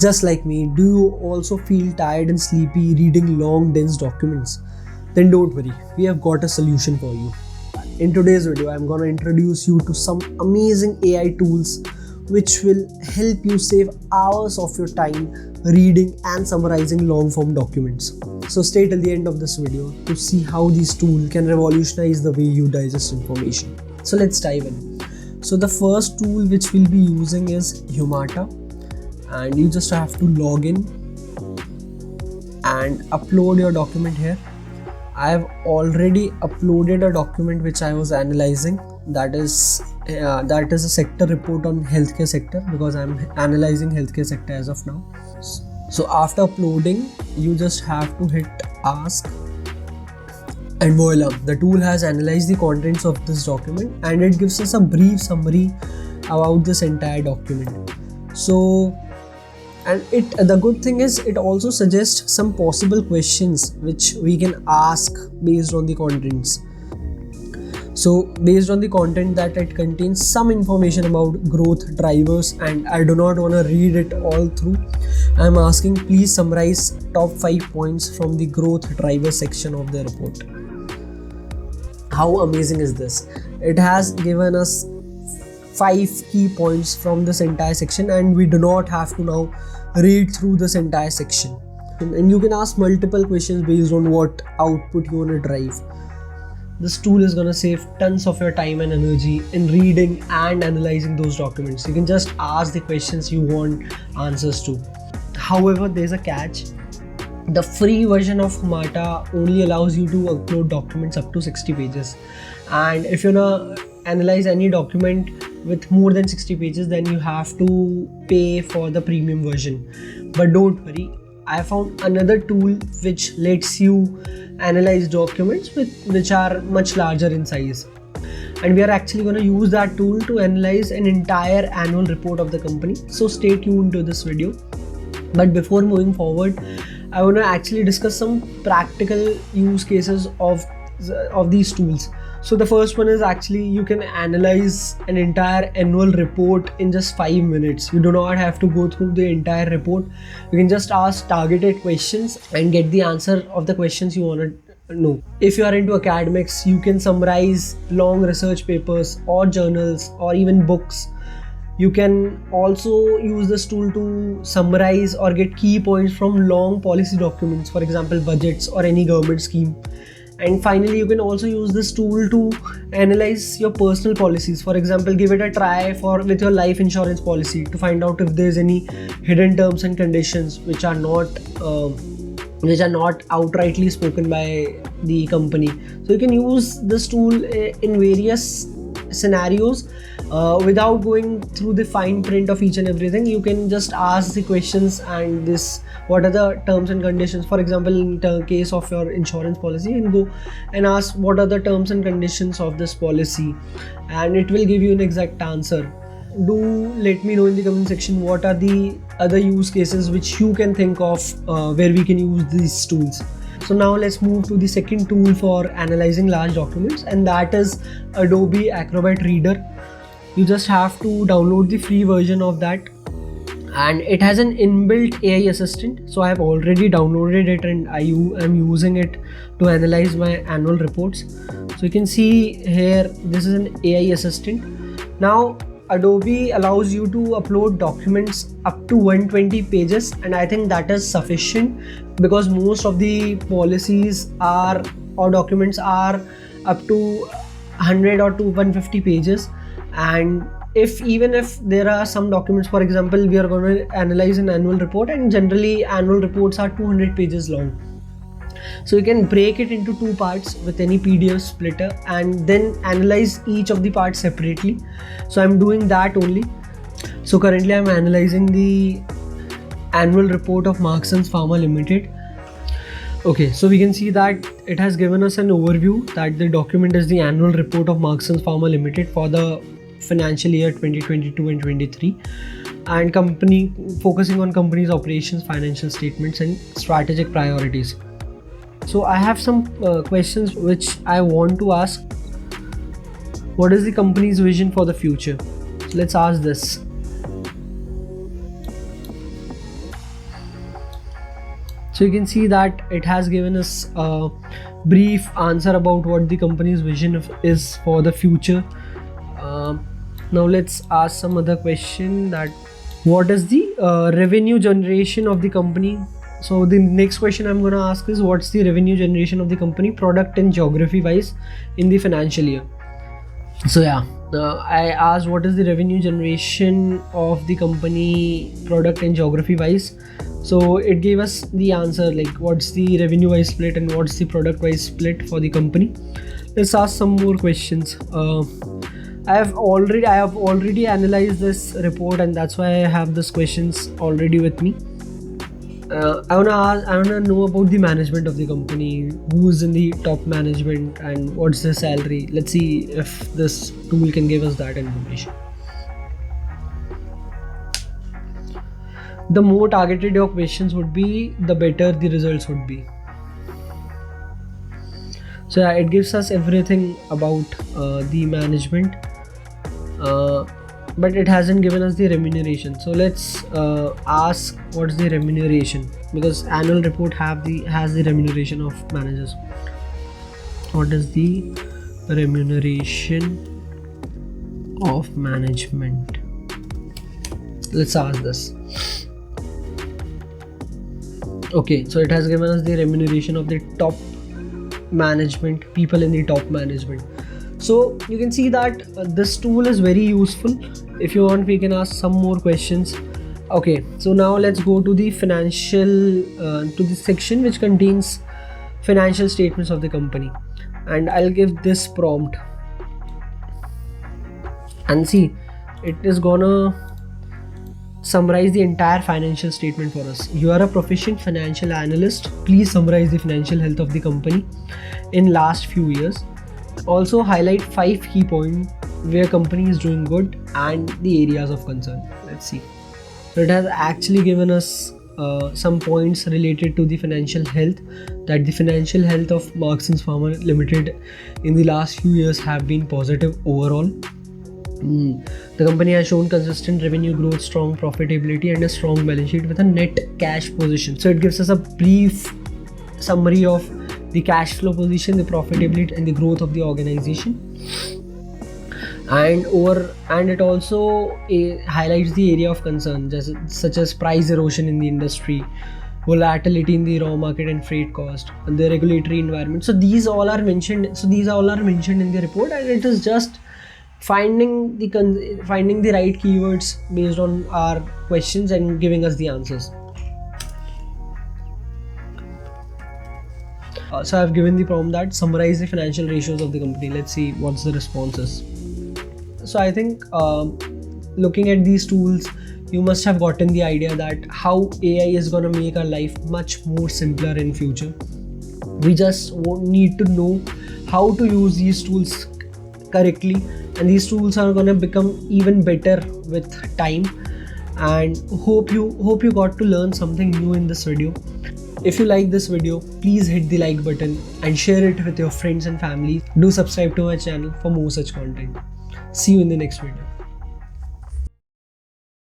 Just like me, do you also feel tired and sleepy reading long, dense documents? Then don't worry, we have got a solution for you. In today's video, I'm gonna introduce you to some amazing AI tools which will help you save hours of your time reading and summarizing long form documents. So stay till the end of this video to see how this tool can revolutionize the way you digest information. So let's dive in. So the first tool which we'll be using is Humata, and you just have to log in and upload your document here. I have already uploaded a document which I was analyzing. That is a sector report on healthcare sector, because I'm analyzing healthcare sector as of now. So after uploading, you just have to hit ask, and voila, the tool has analyzed the contents of this document and it gives us a brief summary about this entire document. So the good thing is it also suggests some possible questions which we can ask based on the contents. So based on the content that it contains some information about growth drivers, and I do not want to read it all through. I'm asking, please summarize top 5 points from the growth driver section of the report. How amazing is this? It has given us 5 key points from this entire section, and we do not have to now read through this entire section. And you can ask multiple questions based on what output you want to drive. This tool is going to save tons of your time and energy in reading and analyzing those documents. You can just ask the questions you want answers to. However, there's a catch. The free version of Humata only allows you to upload documents up to 60 pages. And if you want to analyze any document with more than 60 pages, then you have to pay for the premium version. But don't worry, I found another tool which lets you analyze documents which are much larger in size. And we are actually going to use that tool to analyze an entire annual report of the company. So stay tuned to this video. But before moving forward, I want to actually discuss some practical use cases of these tools. So the first one is actually you can analyze an entire annual report in just 5 minutes. You do not have to go through the entire report. You can just ask targeted questions and get the answer of the questions you want to know. If you are into academics, you can summarize long research papers or journals or even books. You can also use this tool to summarize or get key points from long policy documents, for example budgets or any government scheme. And finally, you can also use this tool to analyze your personal policies. For example, give it a try with your life insurance policy to find out if there's any hidden terms and conditions which are not outrightly spoken by the company. So you can use this tool in various scenarios without going through the fine print of each and everything. You can just ask the questions and what are the terms and conditions. For example, in the case of your insurance policy, you can go and ask what are the terms and conditions of this policy, and it will give you an exact answer. Do let me know in the comment section what are the other use cases which you can think of where we can use these tools. So now let's move to the second tool for analyzing large documents, and that is Adobe Acrobat Reader. You just have to download the free version of that, and it has an inbuilt AI assistant. So I have already downloaded it and I am using it to analyze my annual reports. So you can see here, this is an AI assistant. Now Adobe allows you to upload documents up to 120 pages, and I think that is sufficient because most of the policies or documents are up to 100 or to 150 pages. And even if there are some documents, for example, we are going to analyze an annual report, and generally annual reports are 200 pages long. So you can break it into 2 parts with any PDF splitter and then analyze each of the parts separately. So I'm doing that only. So currently I'm analyzing the annual report of Marks and Pharma Limited. Okay, so we can see that it has given us an overview that the document is the annual report of Marks and Pharma Limited for the financial year 2022 and 23, and company focusing on company's operations, financial statements and strategic priorities. So I have some questions which I want to ask. What is the company's vision for the future? So let's ask this. So you can see that it has given us a brief answer about what the company's vision is for the future. Now let's ask some other question, that what is the revenue generation of the company. So the next question I'm going to ask is, what's the revenue generation of the company, product and geography wise, in the financial year. So yeah, I asked what is the revenue generation of the company, product and geography wise. So it gave us the answer, like what's the revenue wise split and what's the product wise split for the company. Let's ask some more questions. I have already analyzed this report, and that's why I have these questions already with me. I wanna know about the management of the company, who's in the top management and what's the salary. Let's see if this tool can give us that information. The more targeted your questions would be, the better the results would be. So yeah, it gives us everything about the management, but it hasn't given us the remuneration. So let's ask what's the remuneration, because annual report has the remuneration of managers. What is the remuneration of management? Let's ask this. Okay, so it has given us the remuneration of the top management, people in the top management. So you can see that this tool is very useful. If you want, we can ask some more questions. Okay, so now let's go to the financial to the section which contains financial statements of the company, and I'll give this prompt, and see, it is gonna summarize the entire financial statement for us. You are a proficient financial analyst. Please summarize the financial health of the company in last few years. Also highlight 5 key points where company is doing good and the areas of concern. Let's see. So it has actually given us some points related to the financial health, that the financial health of Marks and Spencer Limited in the last few years have been positive overall. The company has shown consistent revenue growth, strong profitability and a strong balance sheet with a net cash position. So it gives us a brief summary of the cash flow position, the profitability and the growth of the organization. And it also highlights the area of concern, such as price erosion in the industry, volatility in the raw market and freight cost, and the regulatory environment. So these all are mentioned in the report, and it is just finding the right keywords based on our questions and giving us the answers. So I've given the prompt that summarize the financial ratios of the company. Let's see what's the responses. So I think looking at these tools, you must have gotten the idea that how AI is going to make our life much more simpler in future. We just need to know how to use these tools correctly, and these tools are going to become even better with time. And hope you got to learn something new in this video. If you like this video, please hit the like button and share it with your friends and family. Do subscribe to my channel for more such content. See you in the next video.